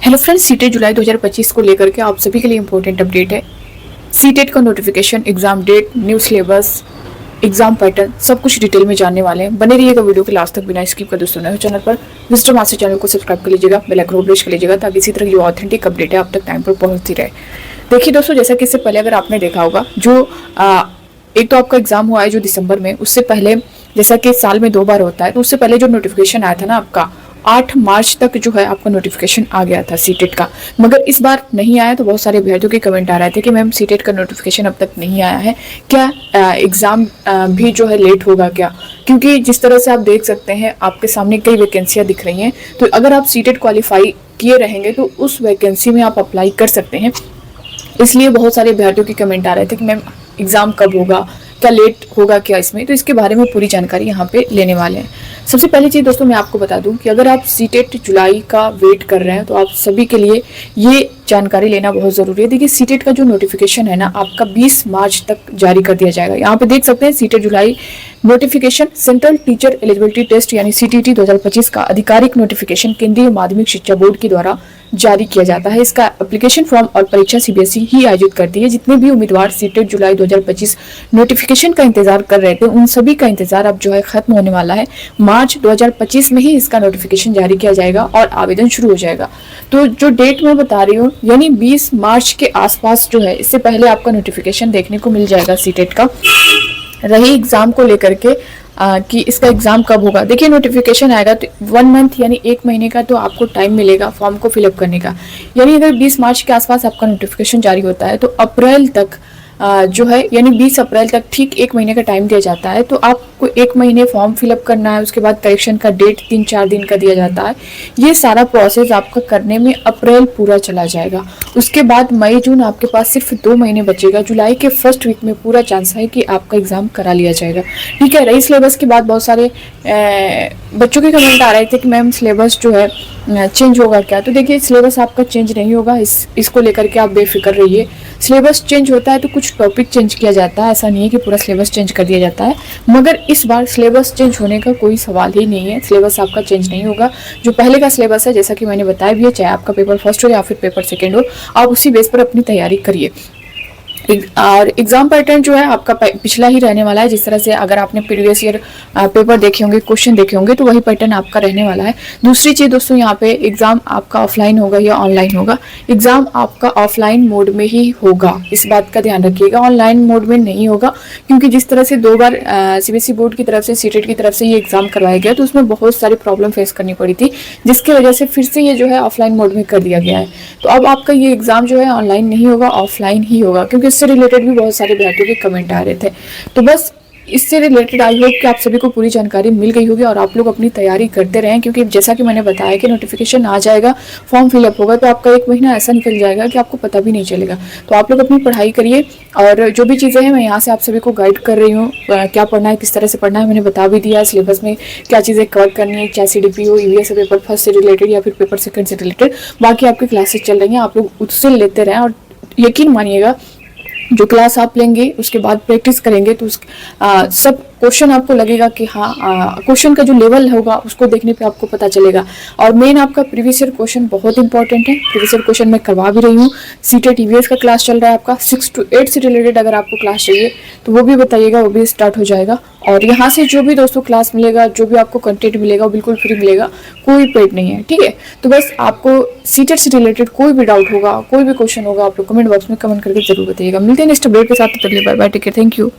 Hello friends, CTET जुलाई 2025 को लेकर के आप सभी के लिए इंपॉर्टेंट अपडेट है। सीटेट का notification, exam date, new syllabus, exam pattern, सब कुछ डिटेल में जानने वाले हैं। बने रहिएगा वीडियो के लास्ट तक बिना स्किप कर। दोस्तों नए चैनल पर विजडम मास्टर चैनल को सब्सक्राइब कर लीजिएगा, बेल आइकन को प्रेस कर लीजिएगा ताकि इसी तरह की जो ऑथेंटिक अपडेट है आप तक टाइम पर पहुंचती रहे। देखिए दोस्तों, जैसा कि इससे पहले अगर आपने देखा होगा, जो एक तो आपका एग्जाम हुआ है जो दिसंबर में, उससे पहले जैसा कि साल में 2 बार होता है, तो उससे पहले जो नोटिफिकेशन आया था ना आपका 8 मार्च तक जो है आपका नोटिफिकेशन आ गया था सीटेट का, मगर इस बार नहीं आया। तो बहुत सारे अभ्यर्थियों के कमेंट आ रहे थे कि मैम सीटेट का नोटिफिकेशन अब तक नहीं आया है, क्या एग्ज़ाम भी जो है लेट होगा क्या? क्योंकि जिस तरह से आप देख सकते हैं आपके सामने कई वैकेंसियाँ दिख रही हैं, तो अगर आप सीटेट क्वालिफाई किए रहेंगे तो उस वैकेंसी में आप अप्लाई कर सकते हैं। इसलिए बहुत सारे अभ्यर्थियों के कमेंट आ रहे थे कि मैम एग्ज़ाम कब होगा, क्या लेट होगा क्या इसमें? तो इसके बारे में पूरी जानकारी यहाँ पे लेने वाले हैं। सबसे पहली चीज़ दोस्तों मैं आपको बता दूं कि अगर आप सीटेट जुलाई का वेट कर रहे हैं तो आप सभी के लिए ये जानकारी लेना बहुत ज़रूरी है। देखिए, सीटेट का जो नोटिफिकेशन है ना आपका 20 मार्च तक जारी कर दिया जाएगा। यहाँ पे देख सकते हैं CTET July notification, central teacher eligibility test यानी सीटीटी 2025 का आधिकारिक नोटिफिकेशन केंद्रीय माध्यमिक शिक्षा बोर्ड के द्वारा जारी किया जाता है। इसका एप्लीकेशन फॉर्म और परीक्षा सीबीएसई ही आयोजित करती है। जितने भी उम्मीदवार सीटेट जुलाई 2025 नोटिफिकेशन का इंतजार कर रहे थे, उन सभी का इंतजार अब जो है खत्म होने वाला है। मार्च 2025 में ही इसका नोटिफिकेशन जारी किया जाएगा और आवेदन शुरू हो जाएगा। तो जो डेट मैं बता रही हूँ यानी 20 मार्च के आसपास जो है, इससे पहले आपका नोटिफिकेशन देखने को मिल जाएगा सीटेट का। रही एग्जाम को लेकर के कि इसका एग्जाम कब होगा, देखिए नोटिफिकेशन आएगा तो 1 मंथ यानी 1 महीने का तो आपको टाइम मिलेगा फॉर्म को फिलअप करने का। यानी अगर 20 मार्च के आसपास आपका नोटिफिकेशन जारी होता है तो अप्रैल तक जो है यानी 20 अप्रैल तक ठीक 1 महीने का टाइम दिया जाता है। तो आपको 1 महीने फॉर्म फिलअप करना है, उसके बाद करेक्शन का डेट 3-4 दिन का दिया जाता है। ये सारा प्रोसेस आपका करने में अप्रैल पूरा चला जाएगा। उसके बाद मई जून आपके पास सिर्फ 2 महीने बचेगा। जुलाई के फर्स्ट वीक में पूरा चांस है कि आपका एग्जाम करा लिया जाएगा। ठीक है, रही सिलेबस की बात, बहुत सारे बच्चों के कमेंट आ रहे थे कि मैम सिलेबस जो है चेंज होगा क्या? तो देखिए, सिलेबस आपका चेंज नहीं होगा, इसको लेकर के आप बेफिक्र रहिए। सिलेबस चेंज होता है तो कुछ टॉपिक चेंज किया जाता है, ऐसा नहीं है कि पूरा सिलेबस चेंज कर दिया जाता है। मगर इस बार सिलेबस चेंज होने का कोई सवाल ही नहीं है, सिलेबस आपका चेंज नहीं होगा। जो पहले का सिलेबस है, जैसा कि मैंने बताया भी है, चाहे आपका पेपर फर्स्ट हो या फिर पेपर सेकेंड हो, आप उसी बेस पर अपनी तैयारी करिए। और एग्जाम पैटर्न जो है आपका पिछला ही रहने वाला है। जिस तरह से अगर आपने प्रीवियस ईयर पेपर देखे होंगे, क्वेश्चन देखे होंगे, तो वही पैटर्न आपका रहने वाला है। दूसरी चीज़ दोस्तों, यहाँ पे एग्जाम आपका ऑफलाइन होगा या ऑनलाइन होगा? एग्जाम आपका ऑफलाइन मोड में ही होगा, इस बात का ध्यान रखिएगा। ऑनलाइन मोड में नहीं होगा, क्योंकि जिस तरह से 2 बार सीबीएसई बोर्ड की तरफ से, सीटेट की तरफ से ये एग्जाम करवाया गया, तो उसमें बहुत सारी प्रॉब्लम फेस करनी पड़ी थी, जिसकी वजह से फिर से ये जो है ऑफलाइन मोड में कर दिया गया है। तो अब आपका ये एग्जाम जो है ऑनलाइन नहीं होगा, ऑफलाइन ही होगा, क्योंकि इससे रिलेटेड भी बहुत सारे अभ्यर्थियों के कमेंट आ रहे थे। तो बस इससे रिलेटेड आई होप कि आप सभी को पूरी जानकारी मिल गई होगी और आप लोग अपनी तैयारी करते रहें, क्योंकि जैसा कि मैंने बताया कि नोटिफिकेशन आ जाएगा, फॉर्म फिलअप होगा, तो आपका 1 महीना ऐसा निकल जाएगा कि आपको पता भी नहीं चलेगा। तो आप लोग अपनी पढ़ाई करिए, और जो भी चीज़ें हैं मैं यहाँ से आप सभी को गाइड कर रही हूँ। क्या पढ़ना है, किस तरह से पढ़ना है, मैंने बता भी दिया। सिलेबस में क्या चीज़ें कवर करनी है, चाहे CDP हो, EVS पेपर फर्स्ट से रिलेटेड या फिर पेपर सेकंड से रिलेटेड, बाकी आपकी क्लासेस चल रही हैं, आप लोग उससे लेते रहें। और यकीन मानिएगा, जो क्लास आप लेंगे उसके बाद प्रैक्टिस करेंगे तो सब क्वेश्चन आपको लगेगा कि हाँ, क्वेश्चन का जो लेवल होगा उसको देखने पे आपको पता चलेगा। और मेन आपका प्रीवियस ईयर क्वेश्चन बहुत इंपॉर्टेंट है। प्रीवियस ईयर क्वेश्चन मैं करवा भी रही हूँ। सीटेट EVS का क्लास चल रहा है आपका 6 to 8 से रिलेटेड। अगर आपको क्लास चाहिए तो वो भी बताइएगा, वो भी स्टार्ट हो जाएगा। और यहाँ से जो भी दोस्तों क्लास मिलेगा, जो भी आपको कंटेंट मिलेगा, वो बिल्कुल फ्री मिलेगा, कोई पेड नहीं है। ठीक है, तो बस आपको सीटेट से रिलेटेड कोई भी डाउट होगा, कोई भी क्वेश्चन होगा, आप लोग कमेंट बॉक्स में कमेंट करके जरूर बताइएगा। मिलते हैं नेक्स्ट अपडेट के साथ, तब तक के लिए bye bye, take care, thank you.